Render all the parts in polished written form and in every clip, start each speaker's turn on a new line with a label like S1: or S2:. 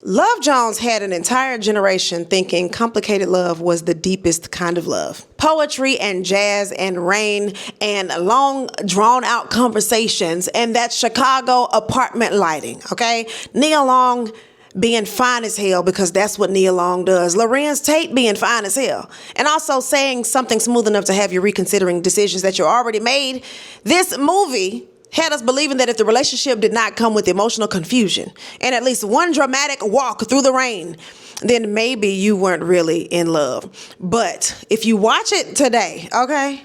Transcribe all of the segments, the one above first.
S1: Love Jones had an entire generation thinking complicated love was the deepest kind of love. Poetry and jazz and rain and long drawn out conversations and that Chicago apartment lighting, okay? Nia Long being fine as hell because that's what Nia Long does. Lorenz Tate being fine as hell. And also saying something smooth enough to have you reconsidering decisions that you already made. This movie had us believing that if the relationship did not come with emotional confusion and at least one dramatic walk through the rain, then maybe you weren't really in love. But if you watch it today, okay,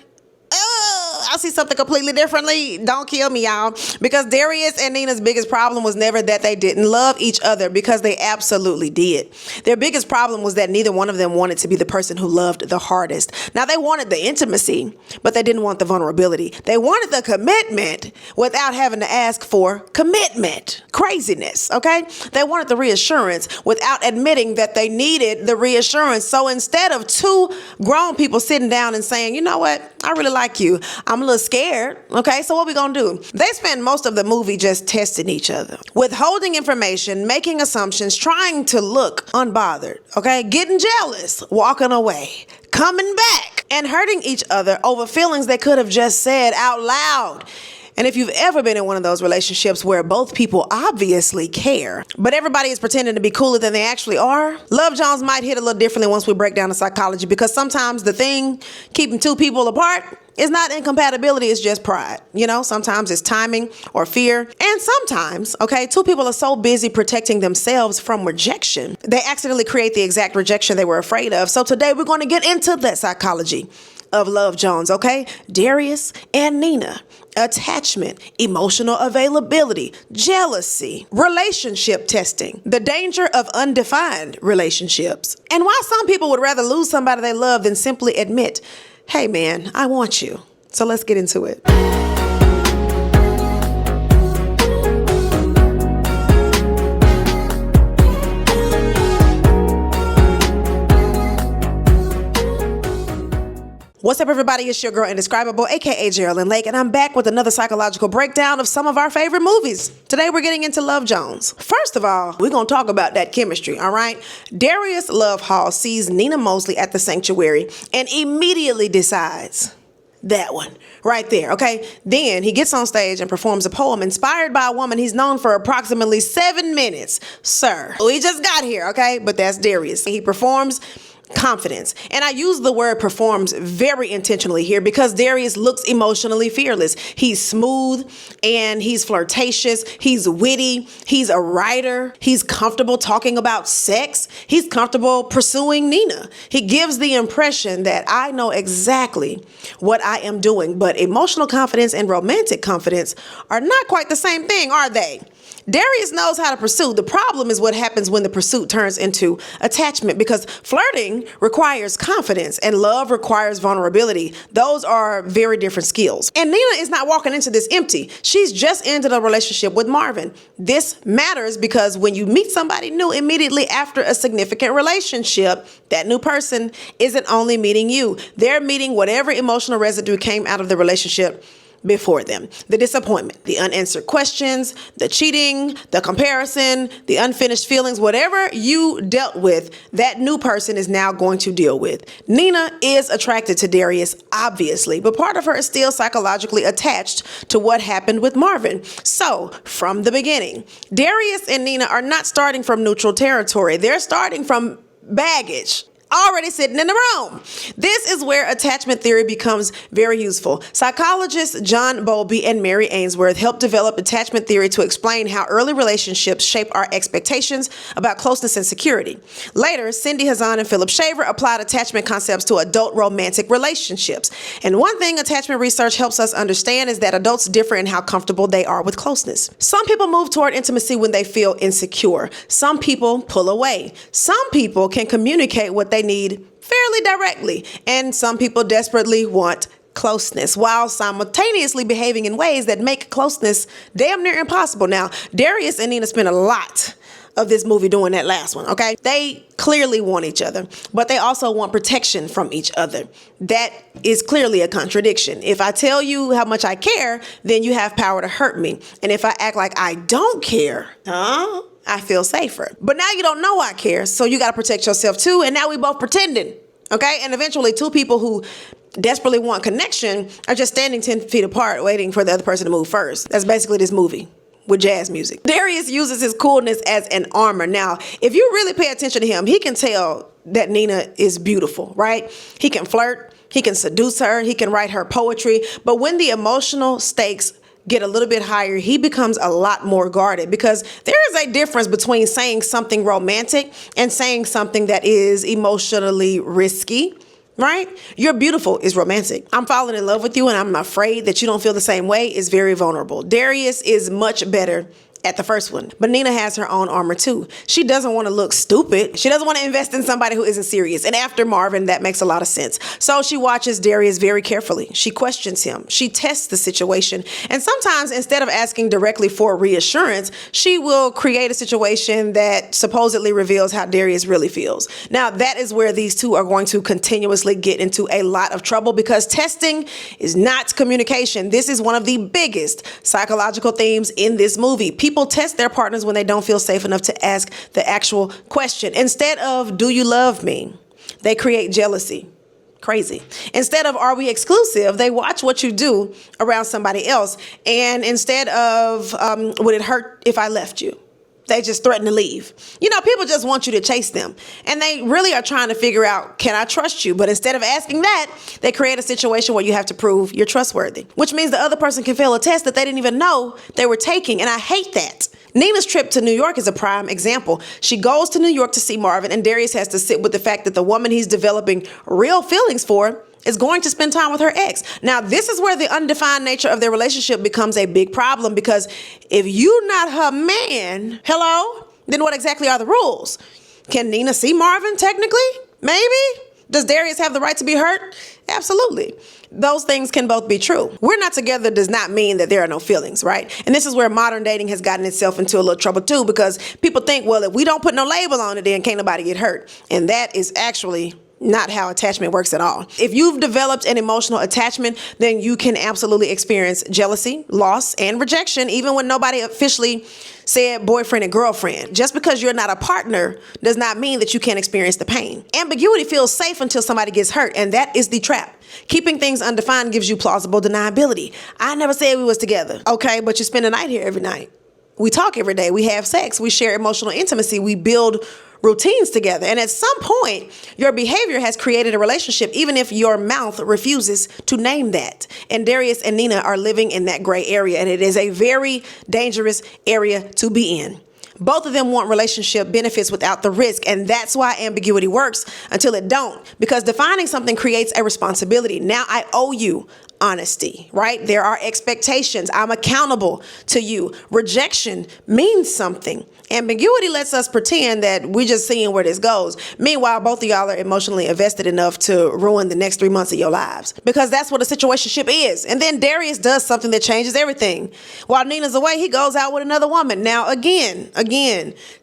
S1: I see something completely differently. Don't kill me, y'all. Because Darius and Nina's biggest problem was never that they didn't love each other, because they absolutely did. Their biggest problem was that neither one of them wanted to be the person who loved the hardest. Now, they wanted the intimacy, but they didn't want the vulnerability. They wanted the commitment without having to ask for commitment. Craziness, okay? They wanted the reassurance without admitting that they needed the reassurance. So instead of two grown people sitting down and saying, you know what, I really like you, I'm a little scared, okay? So what we gonna do? They spend most of the movie just testing each other, withholding information, making assumptions, trying to look unbothered, okay? Getting jealous, walking away, coming back, and hurting each other over feelings they could have just said out loud. And if you've ever been in one of those relationships where both people obviously care, but everybody is pretending to be cooler than they actually are, Love Jones might hit a little differently once we break down the psychology, because sometimes the thing keeping two people apart is not incompatibility, it's just pride. You know, sometimes it's timing or fear. And sometimes, okay, two people are so busy protecting themselves from rejection, they accidentally create the exact rejection they were afraid of. So today we're going to get into that psychology of Love Jones, okay? Darius and Nina. Attachment, emotional availability, jealousy, relationship testing, the danger of undefined relationships, and why some people would rather lose somebody they love than simply admit, hey man, I want you. So let's get into it. What's up, everybody? It's your girl, Indescribable, aka Geraldine Lake, and I'm back with another psychological breakdown of some of our favorite movies. Today, we're getting into Love Jones. First of all, we're going to talk about that chemistry, all right? Darius Love Hall sees Nina Mosley at the sanctuary and immediately decides, that one right there, okay? Then he gets on stage and performs a poem inspired by a woman he's known for approximately 7 minutes. Sir, we just got here, okay? But that's Darius. He performs confidence. And I use the word performs very intentionally here because Darius looks emotionally fearless. He's smooth and he's flirtatious. He's witty. He's a writer. He's comfortable talking about sex. He's comfortable pursuing Nina. He gives the impression that I know exactly what I am doing. But emotional confidence and romantic confidence are not quite the same thing, are they? Darius knows how to pursue. The problem is what happens when the pursuit turns into attachment, because flirting requires confidence and love requires vulnerability. Those are very different skills. And Nina is not walking into this empty. She's just ended a relationship with Marvin. This matters because when you meet somebody new immediately after a significant relationship, that new person isn't only meeting you. They're meeting whatever emotional residue came out of the relationship before them. The disappointment, the unanswered questions, the cheating, the comparison, the unfinished feelings, whatever you dealt with, that new person is now going to deal with. Nina is attracted to Darius, obviously, but part of her is still psychologically attached to what happened with Marvin. So, from the beginning, Darius and Nina are not starting from neutral territory. They're starting from baggage already sitting in the room. This is where attachment theory becomes very useful. Psychologists John Bowlby and Mary Ainsworth helped develop attachment theory to explain how early relationships shape our expectations about closeness and security. Later, Cindy Hazan and Philip Shaver applied attachment concepts to adult romantic relationships. And one thing attachment research helps us understand is that adults differ in how comfortable they are with closeness. Some people move toward intimacy when they feel insecure. Some people pull away. Some people can communicate what they need fairly directly, and some people desperately want closeness while simultaneously behaving in ways that make closeness damn near impossible. Now, Darius and Nina spent a lot of this movie doing that last one, okay? They clearly want each other, but they also want protection from each other. That is clearly a contradiction. If I tell you how much I care, then you have power to hurt me. And if I act like I don't care, I feel safer. But now you don't know I care, so you got to protect yourself too. And now we both pretending, okay? And eventually two people who desperately want connection are just standing 10 feet apart waiting for the other person to move first. That's basically this movie with jazz music. Darius uses his coolness as an armor. Now, if you really pay attention to him, he can tell that Nina is beautiful, right? He can flirt, he can seduce her, he can write her poetry. But when the emotional stakes get a little bit higher, he becomes a lot more guarded, because there is a difference between saying something romantic and saying something that is emotionally risky. Right? You're beautiful is romantic. I'm falling in love with you and I'm afraid that you don't feel the same way is very vulnerable. Darius is much better at the first one. But Nina has her own armor too. She doesn't want to look stupid. She doesn't want to invest in somebody who isn't serious. And after Marvin, that makes a lot of sense. So she watches Darius very carefully. She questions him. She tests the situation. And sometimes instead of asking directly for reassurance, she will create a situation that supposedly reveals how Darius really feels. Now, that is where these two are going to continuously get into a lot of trouble, because testing is not communication. This is one of the biggest psychological themes in this movie. People test their partners when they don't feel safe enough to ask the actual question. Instead of, do you love me? They create jealousy. Crazy. Instead of, are we exclusive? They watch what you do around somebody else. And instead of, would it hurt if I left you? They just threaten to leave. You know, people just want you to chase them. And they really are trying to figure out, can I trust you? But instead of asking that, they create a situation where you have to prove you're trustworthy, which means the other person can fail a test that they didn't even know they were taking. And I hate that. Nina's trip to New York is a prime example. She goes to New York to see Marvin, and Darius has to sit with the fact that the woman he's developing real feelings for is going to spend time with her ex. Now, this is where the undefined nature of their relationship becomes a big problem, because if you're not her man, hello, then what exactly are the rules? Can Nina see Marvin technically? Maybe. Does Darius have the right to be hurt? Absolutely. Those things can both be true. We're not together does not mean that there are no feelings, right? And this is where modern dating has gotten itself into a little trouble too, because people think, well, if we don't put no label on it, then can't nobody get hurt. And that is actually not how attachment works at all. If you've developed an emotional attachment, then you can absolutely experience jealousy, loss, and rejection, even when nobody officially said boyfriend and girlfriend. Just because you're not a partner does not mean that you can't experience the pain. Ambiguity feels safe until somebody gets hurt, and that is the trap. Keeping things undefined gives you plausible deniability. I never said we was together. Okay, but you spend the night here every night. We talk every day. We have sex. We share emotional intimacy. We build routines together. And at some point, your behavior has created a relationship, even if your mouth refuses to name that. And Darius and Nina are living in that gray area, and it is a very dangerous area to be in. Both of them want relationship benefits without the risk, and that's why ambiguity works until it don't, because defining something creates a responsibility. Now I owe you honesty, right? There are expectations. I'm accountable to you. Rejection means something. Ambiguity lets us pretend that we're just seeing where this goes. Meanwhile, both of y'all are emotionally invested enough to ruin the next 3 months of your lives, because that's what a situationship is. And then Darius does something that changes everything. While Nina's away, he goes out with another woman. Now, again,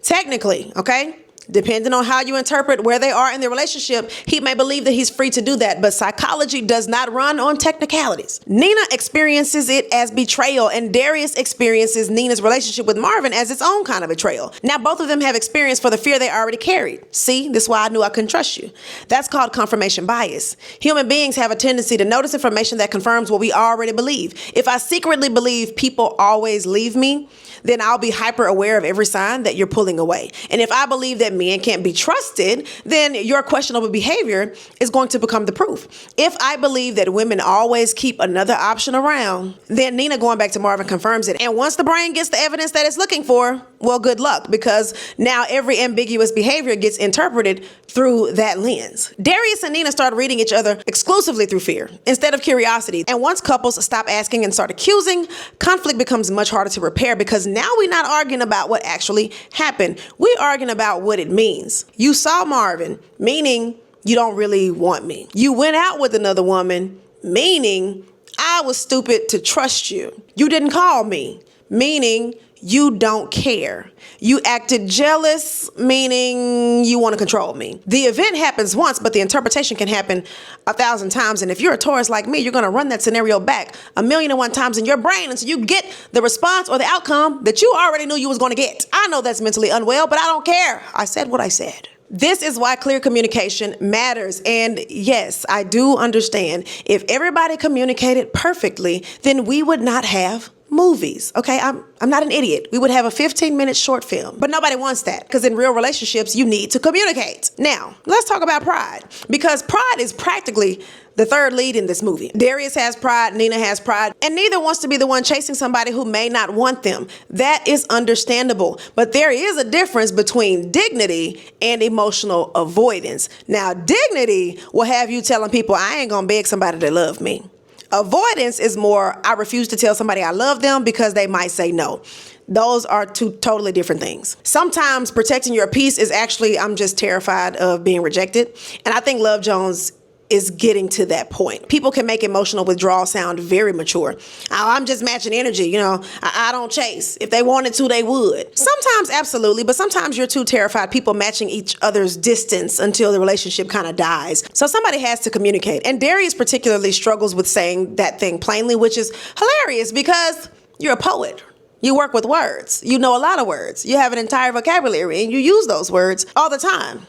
S1: technically, okay? Depending on how you interpret where they are in their relationship, he may believe that he's free to do that, but psychology does not run on technicalities. Nina experiences it as betrayal, and Darius experiences Nina's relationship with Marvin as its own kind of betrayal. Now, both of them have experience for the fear they already carried. See, this is why I knew I couldn't trust you. That's called confirmation bias. Human beings have a tendency to notice information that confirms what we already believe. If I secretly believe people always leave me, then I'll be hyper aware of every sign that you're pulling away. And if I believe that men can't be trusted, then your questionable behavior is going to become the proof. If I believe that women always keep another option around, then Nina going back to Marvin confirms it. And once the brain gets the evidence that it's looking for, well, good luck, because now every ambiguous behavior gets interpreted through that lens. Darius and Nina start reading each other exclusively through fear instead of curiosity. And once couples stop asking and start accusing, conflict becomes much harder to repair, because now we're not arguing about what actually happened. We're arguing about what it means. You saw Marvin, meaning you don't really want me. You went out with another woman, meaning I was stupid to trust you. You didn't call me, meaning you don't care. You acted jealous, meaning you want to control me. The event happens once, but the interpretation can happen 1,000 times. And if you're a Taurus like me, you're going to run that scenario back 1,000,001 times in your brain until you get the response or the outcome that you already knew you was going to get. I know that's mentally unwell, but I don't care. I said what I said. This is why clear communication matters. And yes, I do understand. If everybody communicated perfectly, then we would not have movies. Okay, I'm not an idiot. We would have a 15-minute short film, but nobody wants that because in real relationships, you need to communicate. Now, let's talk about pride, because pride is practically the third lead in this movie. Darius has pride, Nina has pride, and neither wants to be the one chasing somebody who may not want them. That is understandable, but there is a difference between dignity and emotional avoidance. Now, dignity will have you telling people, I ain't gonna beg somebody to love me. Avoidance is more, I refuse to tell somebody I love them because they might say no. Those are two totally different things. Sometimes protecting your peace is actually, I'm just terrified of being rejected. And I think Love Jones is getting to that point. People can make emotional withdrawal sound very mature. I'm just matching energy, I don't chase. If they wanted to, they would. Sometimes, absolutely, but sometimes you're too terrified people matching each other's distance until the relationship kind of dies. So somebody has to communicate. And Darius particularly struggles with saying that thing plainly, which is hilarious because you're a poet. You work with words. You know a lot of words. You have an entire vocabulary and you use those words all the time.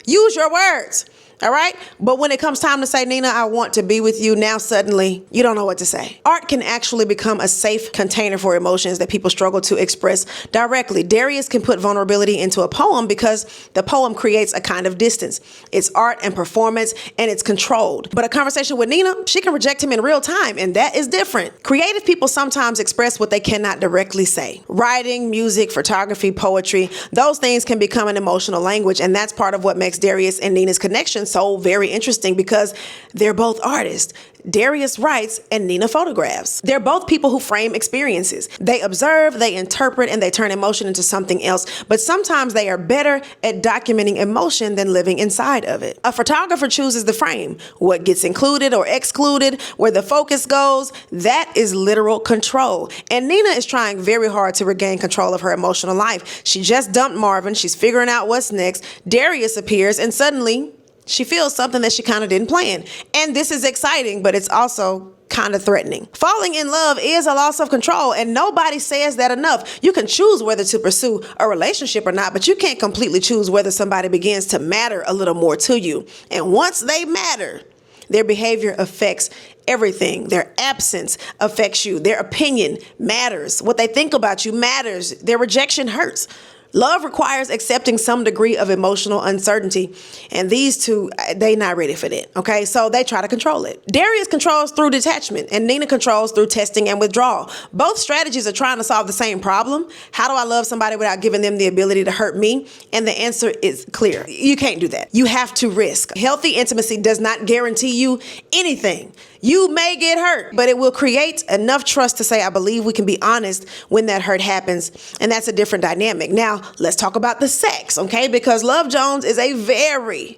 S1: Use your words. All right. But when it comes time to say, Nina, I want to be with you, now suddenly you don't know what to say. Art can actually become a safe container for emotions that people struggle to express directly. Darius can put vulnerability into a poem because the poem creates a kind of distance. It's art and performance and it's controlled. But a conversation with Nina, she can reject him in real time, and that is different. Creative people sometimes express what they cannot directly say. Writing, music, photography, poetry, those things can become an emotional language, and that's part of what makes Darius and Nina's connection so very interesting because they're both artists. Darius writes and Nina photographs. They're both people who frame experiences. They observe, they interpret, and they turn emotion into something else. But sometimes they are better at documenting emotion than living inside of it. A photographer chooses the frame, what gets included or excluded, where the focus goes. That is literal control. And Nina is trying very hard to regain control of her emotional life. She just dumped Marvin. She's figuring out what's next. Darius appears and suddenly she feels something that she kind of didn't plan. And this is exciting, but it's also kind of threatening. Falling in love is a loss of control, and nobody says that enough. You can choose whether to pursue a relationship or not, but you can't completely choose whether somebody begins to matter a little more to you. And once they matter, their behavior affects everything. Their absence affects you. Their opinion matters. What they think about you matters. Their rejection hurts. Love requires accepting some degree of emotional uncertainty. And these two, they not ready for that. Okay, so they try to control it. Darius controls through detachment and Nina controls through testing and withdrawal. Both strategies are trying to solve the same problem. How do I love somebody without giving them the ability to hurt me? And the answer is clear. You can't do that. You have to risk. Healthy intimacy does not guarantee you anything. You may get hurt, but it will create enough trust to say, I believe we can be honest when that hurt happens. And that's a different dynamic. Now, let's talk about the sex, okay? Because Love Jones is a very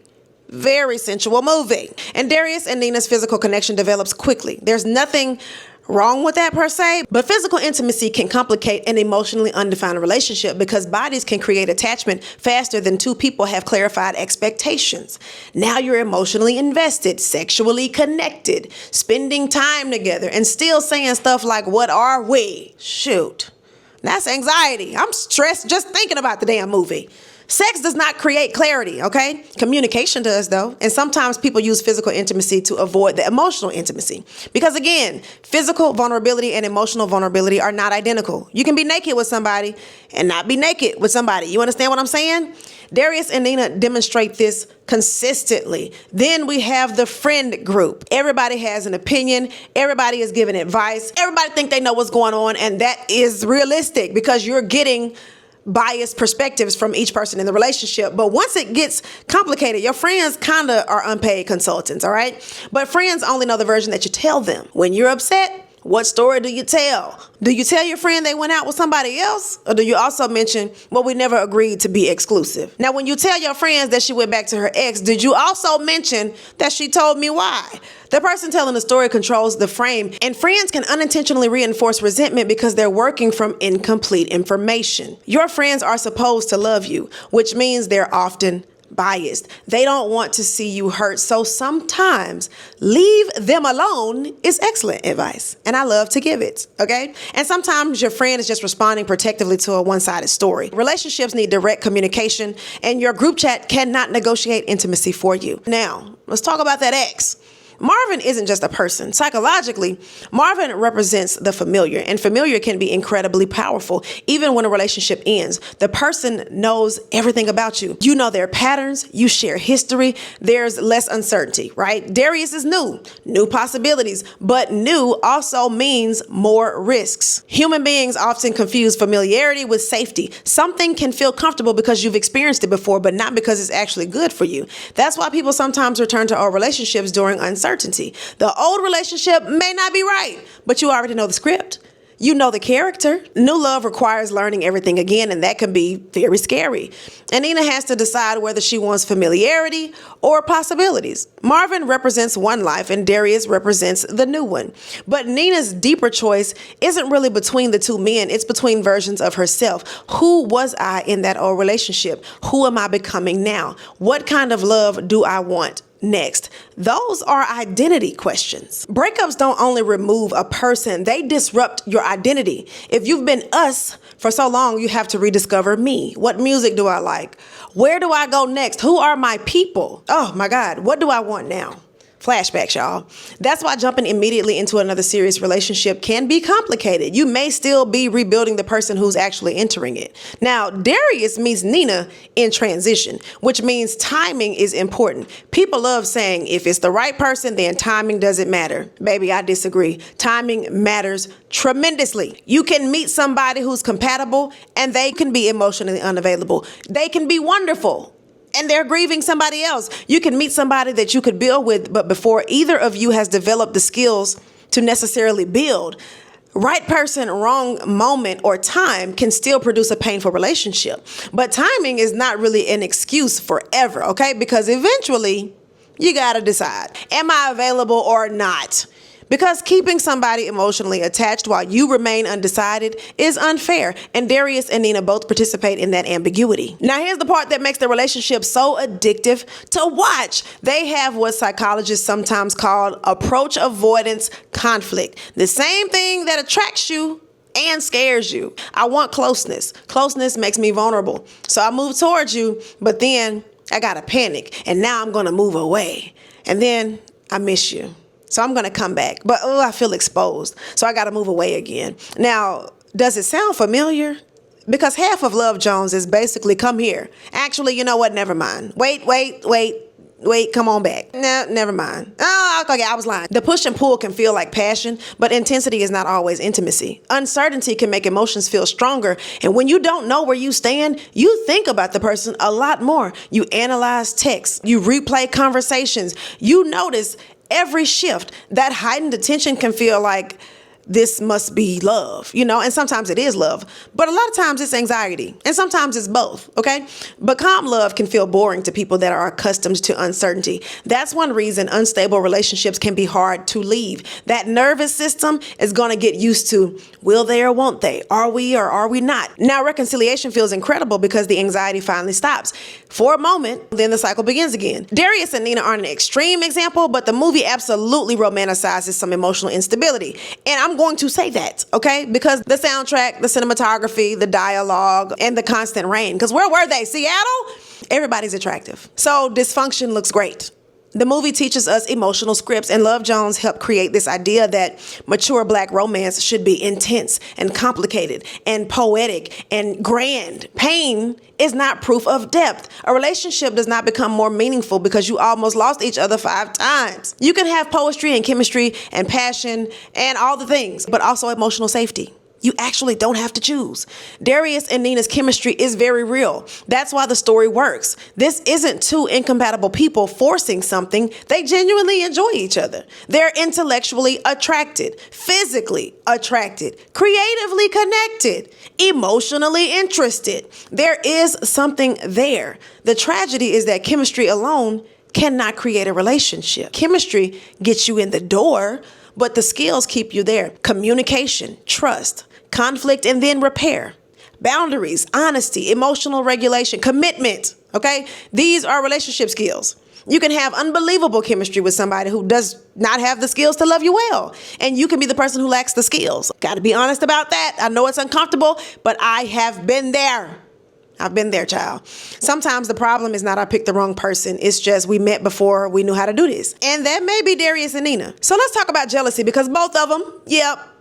S1: sensual movie. And Darius and Nina's physical connection develops quickly. There's nothing wrong with that per se, but physical intimacy can complicate an emotionally undefined relationship because bodies can create attachment faster than two people have clarified expectations. Now you're emotionally invested, sexually connected, spending time together, and still saying stuff like, what are we? Shoot, that's anxiety. I'm stressed just thinking about the damn movie. Sex does not create clarity, okay? Communication does, though. And sometimes people use physical intimacy to avoid the emotional intimacy. Because again, physical vulnerability and emotional vulnerability are not identical. You can be naked with somebody and not be naked with somebody. You understand what I'm saying? Darius and Nina demonstrate this consistently. Then we have the friend group. Everybody has an opinion. Everybody is giving advice. Everybody think they know what's going on. And that is realistic because you're getting biased perspectives from each person in the relationship. But once it gets complicated, your friends kind of are unpaid consultants, all right? But friends only know the version that you tell them. When you're upset, What story do you tell? Do you tell your friend they went out with somebody else? Or do you also mention, well, we never agreed to be exclusive? Now, when you tell your friends that she went back to her ex, did you also mention that she told me why? The person telling the story controls the frame, and friends can unintentionally reinforce resentment because they're working from incomplete information. Your friends are supposed to love you, which means they're often biased. They don't want to see you hurt. So sometimes leave them alone is excellent advice. And I love to give it. Okay. And sometimes your friend is just responding protectively to a one-sided story. Relationships need direct communication, and your group chat cannot negotiate intimacy for you. Now, let's talk about that ex. Marvin isn't just a person. Psychologically, Marvin represents the familiar, and familiar can be incredibly powerful. Even when a relationship ends, the person knows everything about you. You know their patterns, you share history, there's less uncertainty, right? Darius is new possibilities, but new also means more risks. Human beings often confuse familiarity with safety. Something can feel comfortable because you've experienced it before, but not because it's actually good for you. That's why people sometimes return to old relationships during uncertainty. The old relationship may not be right, but you already know the script. You know the character. New love requires learning everything again, and that can be very scary. And Nina has to decide whether she wants familiarity or possibilities. Marvin represents one life, and Darius represents the new one. But Nina's deeper choice isn't really between the two men. It's between versions of herself. Who was I in that old relationship? Who am I becoming now? What kind of love do I want next? Those are identity questions. Breakups don't only remove a person, they disrupt your identity. If you've been us for so long, you have to rediscover me. What music do I like? Where do I go next? Who are my people? Oh my God, what do I want now? Flashbacks, y'all. That's why jumping immediately into another serious relationship can be complicated. You may still be rebuilding the person who's actually entering it. Now, Darius meets Nina in transition, which means timing is important. People love saying if it's the right person, then timing doesn't matter. Baby, I disagree. Timing matters tremendously. You can meet somebody who's compatible and they can be emotionally unavailable. They can be wonderful and they're grieving somebody else. You can meet somebody that you could build with, but before either of you has developed the skills to necessarily build, right person, wrong moment or time can still produce a painful relationship. But timing is not really an excuse forever, okay? Because eventually you gotta decide, am I available or not? Because keeping somebody emotionally attached while you remain undecided is unfair, and Darius and Nina both participate in that ambiguity. Now, here's the part that makes the relationship so addictive to watch. They have what psychologists sometimes call approach avoidance conflict. The same thing that attracts you and scares you. I want closeness. Closeness makes me vulnerable. So I move towards you, but then I gotta panic, and now I'm gonna move away. And then I miss you. So I'm going to come back, but I feel exposed. So I got to move away again. Now, does it sound familiar? Because half of Love Jones is basically come here. Actually, you know what? Never mind. Wait, come on back. No, never mind. Oh, okay, I was lying. The push and pull can feel like passion, but intensity is not always intimacy. Uncertainty can make emotions feel stronger. And when you don't know where you stand, you think about the person a lot more. You analyze texts, you replay conversations, you notice every shift. That heightened attention can feel like this must be love, and sometimes it is love, but a lot of times it's anxiety, and sometimes it's both, okay? But calm love can feel boring to people that are accustomed to uncertainty. That's one reason unstable relationships can be hard to leave. That nervous system is going to get used to, will they or won't they? Are we or are we not? Now, reconciliation feels incredible because the anxiety finally stops. For a moment, then the cycle begins again. Darius and Nina aren't an extreme example, but the movie absolutely romanticizes some emotional instability. And I'm going to say that, okay? Because the soundtrack, the cinematography, the dialogue, and the constant rain. Because where were they? Seattle? Everybody's attractive. So dysfunction looks great. The movie teaches us emotional scripts, and Love Jones helped create this idea that mature Black romance should be intense and complicated and poetic and grand. Pain is not proof of depth. A relationship does not become more meaningful because you almost lost each other 5 times. You can have poetry and chemistry and passion and all the things, but also emotional safety. You actually don't have to choose. Darius and Nina's chemistry is very real. That's why the story works. This isn't two incompatible people forcing something. They genuinely enjoy each other. They're intellectually attracted, physically attracted, creatively connected, emotionally interested. There is something there. The tragedy is that chemistry alone cannot create a relationship. Chemistry gets you in the door, but the skills keep you there. Communication, trust, conflict, and then repair. Boundaries, honesty, emotional regulation, commitment, okay? These are relationship skills. You can have unbelievable chemistry with somebody who does not have the skills to love you well. And you can be the person who lacks the skills. Got to be honest about that. I know it's uncomfortable, but I have been there. I've been there, child. Sometimes the problem is not I picked the wrong person. It's just we met before we knew how to do this. And that may be Darius and Nina. So let's talk about jealousy, because both of them,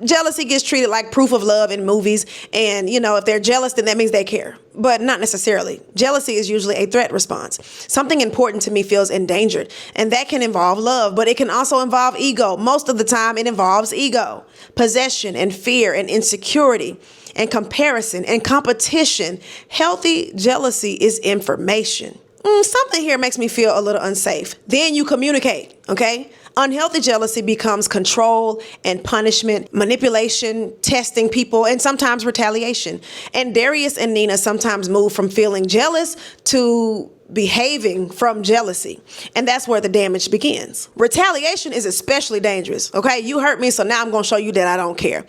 S1: jealousy gets treated like proof of love in movies. And, if they're jealous, then that means they care. But not necessarily. Jealousy is usually a threat response. Something important to me feels endangered. And that can involve love, but it can also involve ego. Most of the time, it involves ego, possession, and fear, and insecurity, and comparison and competition. Healthy jealousy is information. Something here makes me feel a little unsafe. Then you communicate, okay? Unhealthy jealousy becomes control and punishment, manipulation, testing people, and sometimes retaliation. And Darius and Nina sometimes move from feeling jealous to behaving from jealousy. And that's where the damage begins. Retaliation is especially dangerous, okay? You hurt me, so now I'm going to show you that I don't care.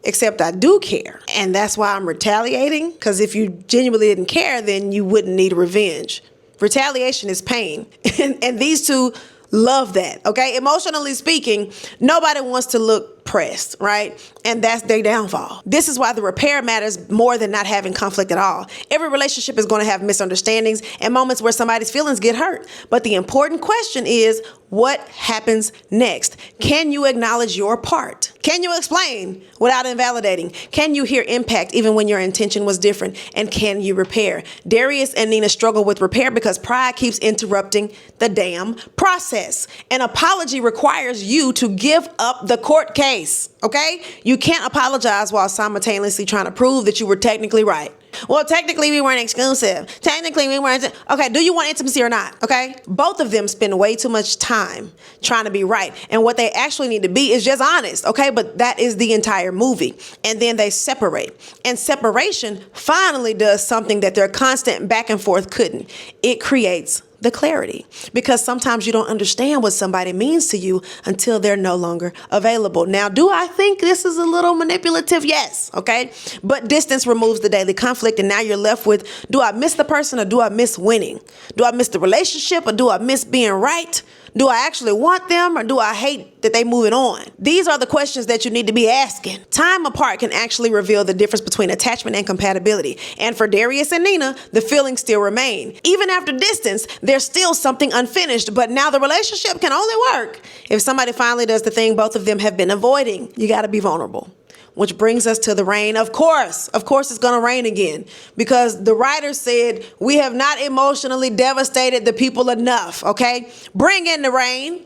S1: Except I do care. And that's why I'm retaliating. Because if you genuinely didn't care, then you wouldn't need revenge. Retaliation is pain. And these two love that, okay? Emotionally speaking, nobody wants to look pressed, right? And that's their downfall. This is why the repair matters more than not having conflict at all. Every relationship is going to have misunderstandings and moments where somebody's feelings get hurt. But the important question is, what happens next? Can you acknowledge your part? Can you explain without invalidating? Can you hear impact even when your intention was different? And can you repair? Darius and Nina struggle with repair because pride keeps interrupting the damn process. An apology requires you to give up the court case, okay? You can't apologize while simultaneously trying to prove that you were technically right. Well, technically we weren't exclusive. Technically we weren't. Okay, do you want intimacy or not? Okay? Both of them spend way too much time trying to be right. And what they actually need to be is just honest. Okay? But that is the entire movie. And then they separate. And separation finally does something that their constant back and forth couldn't. It creates the clarity, because sometimes you don't understand what somebody means to you until they're no longer available. Now, do I think this is a little manipulative? Yes. Okay. But distance removes the daily conflict. And now you're left with, do I miss the person or do I miss winning? Do I miss the relationship or do I miss being right? Do I actually want them or do I hate that they moving on? These are the questions that you need to be asking. Time apart can actually reveal the difference between attachment and compatibility. And for Darius and Nina, the feelings still remain. Even after distance, there's still something unfinished, but now the relationship can only work if somebody finally does the thing both of them have been avoiding. You got to be vulnerable. Which brings us to the rain. Of course it's going to rain again, because the writer said we have not emotionally devastated the people enough, okay? Bring in the rain.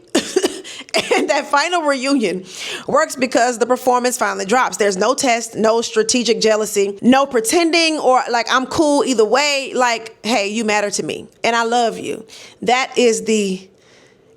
S1: And that final reunion works because the performance finally drops. There's no test, no strategic jealousy, no pretending or like I'm cool either way. Like, hey, you matter to me and I love you. That is the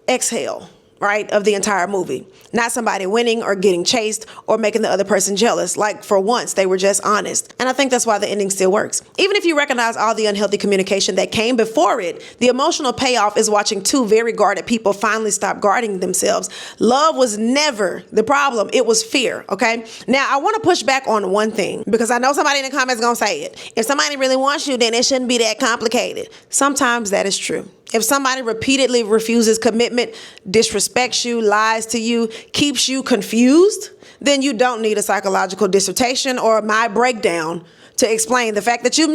S1: exhale, right, of the entire movie. Not somebody winning or getting chased or making the other person jealous. Like, for once, they were just honest. And I think that's why the ending still works. Even if you recognize all the unhealthy communication that came before it, the emotional payoff is watching two very guarded people finally stop guarding themselves. Love was never the problem. It was fear, okay? Now, I want to push back on one thing, because I know somebody in the comments going to say it. If somebody really wants you, then it shouldn't be that complicated. Sometimes that is true. If somebody repeatedly refuses commitment, disrespects you, lies to you, keeps you confused, then you don't need a psychological dissertation or my breakdown to explain the fact that you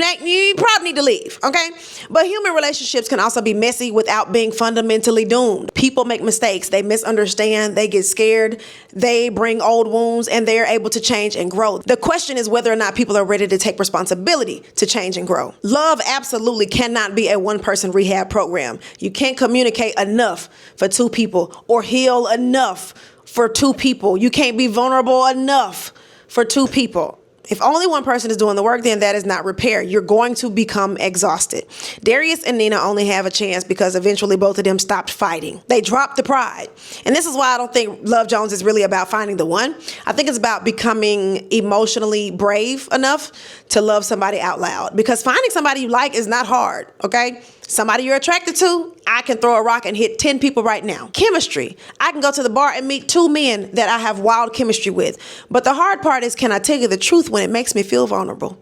S1: probably need to leave, okay? But human relationships can also be messy without being fundamentally doomed. People make mistakes, they misunderstand, they get scared, they bring old wounds, and they're able to change and grow. The question is whether or not people are ready to take responsibility to change and grow. Love absolutely cannot be a one-person rehab program. You can't communicate enough for two people or heal enough for two people. You can't be vulnerable enough for two people. If only one person is doing the work, then that is not repair. You're going to become exhausted. Darius and Nina only have a chance because eventually both of them stopped fighting. They dropped the pride. And this is why I don't think Love Jones is really about finding the one. I think it's about becoming emotionally brave enough to love somebody out loud. Because finding somebody you like is not hard, okay? Somebody you're attracted to, I can throw a rock and hit 10 people right now. Chemistry. I can go to the bar and meet 2 men that I have wild chemistry with. But the hard part is, can I tell you the truth when it makes me feel vulnerable?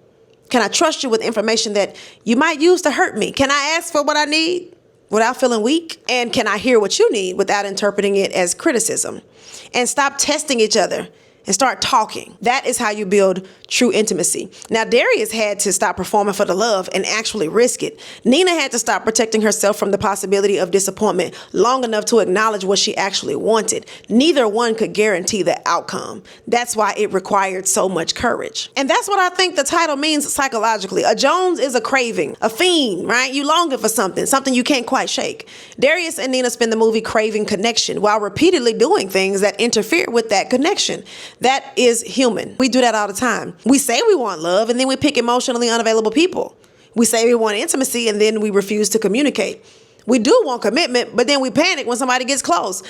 S1: Can I trust you with information that you might use to hurt me? Can I ask for what I need without feeling weak? And can I hear what you need without interpreting it as criticism? And stop testing each other and start talking. That is how you build true intimacy. Now, Darius had to stop performing for the love and actually risk it. Nina had to stop protecting herself from the possibility of disappointment long enough to acknowledge what she actually wanted. Neither one could guarantee the outcome. That's why it required so much courage. And that's what I think the title means psychologically. A Jones is a craving, a fiend, right? You longing for something you can't quite shake. Darius and Nina spend the movie craving connection while repeatedly doing things that interfere with that connection. That is human. We do that all the time. We say we want love and then we pick emotionally unavailable people. We say we want intimacy and then we refuse to communicate. We do want commitment, but then we panic when somebody gets close.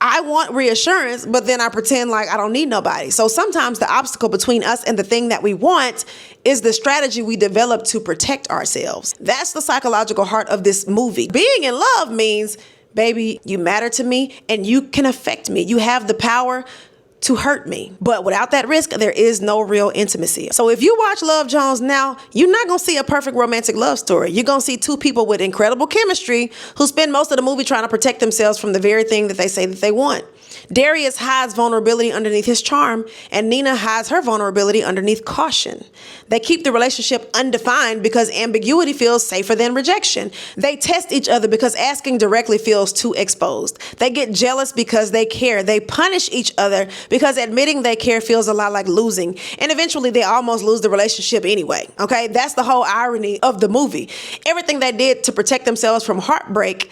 S1: I want reassurance, but then I pretend like I don't need nobody. So sometimes the obstacle between us and the thing that we want is the strategy we develop to protect ourselves. That's the psychological heart of this movie. Being in love means, baby, you matter to me and you can affect me. You have the power to hurt me. But without that risk, there is no real intimacy. So if you watch Love Jones now, you're not going to see a perfect romantic love story. You're going to see 2 people with incredible chemistry who spend most of the movie trying to protect themselves from the very thing that they say that they want. Darius hides vulnerability underneath his charm, and Nina hides her vulnerability underneath caution. They keep the relationship undefined because ambiguity feels safer than rejection. They test each other because asking directly feels too exposed. They get jealous because they care. They punish each other because admitting they care feels a lot like losing. And eventually they almost lose the relationship anyway. Okay, that's the whole irony of the movie. Everything they did to protect themselves from heartbreak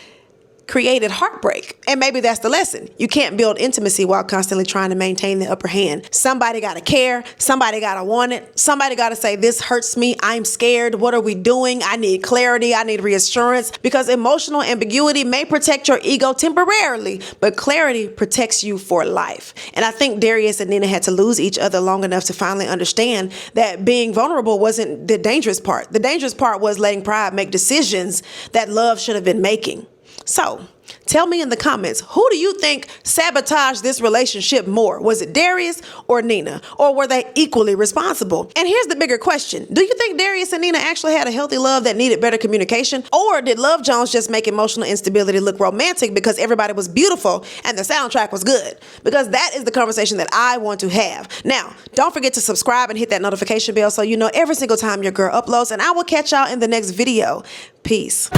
S1: created heartbreak. And maybe that's the lesson. You can't build intimacy while constantly trying to maintain the upper hand. Somebody got to care. Somebody got to want it. Somebody got to say, this hurts me. I'm scared. What are we doing? I need clarity. I need reassurance. Because emotional ambiguity may protect your ego temporarily, but clarity protects you for life. And I think Darius and Nina had to lose each other long enough to finally understand that being vulnerable wasn't the dangerous part. The dangerous part was letting pride make decisions that love should have been making. So, tell me in the comments, who do you think sabotaged this relationship more? Was it Darius or Nina? Or were they equally responsible? And here's the bigger question. Do you think Darius and Nina actually had a healthy love that needed better communication? Or did Love Jones just make emotional instability look romantic because everybody was beautiful and the soundtrack was good? Because that is the conversation that I want to have. Now, don't forget to subscribe and hit that notification bell so you know every single time your girl uploads. And I will catch y'all in the next video. Peace.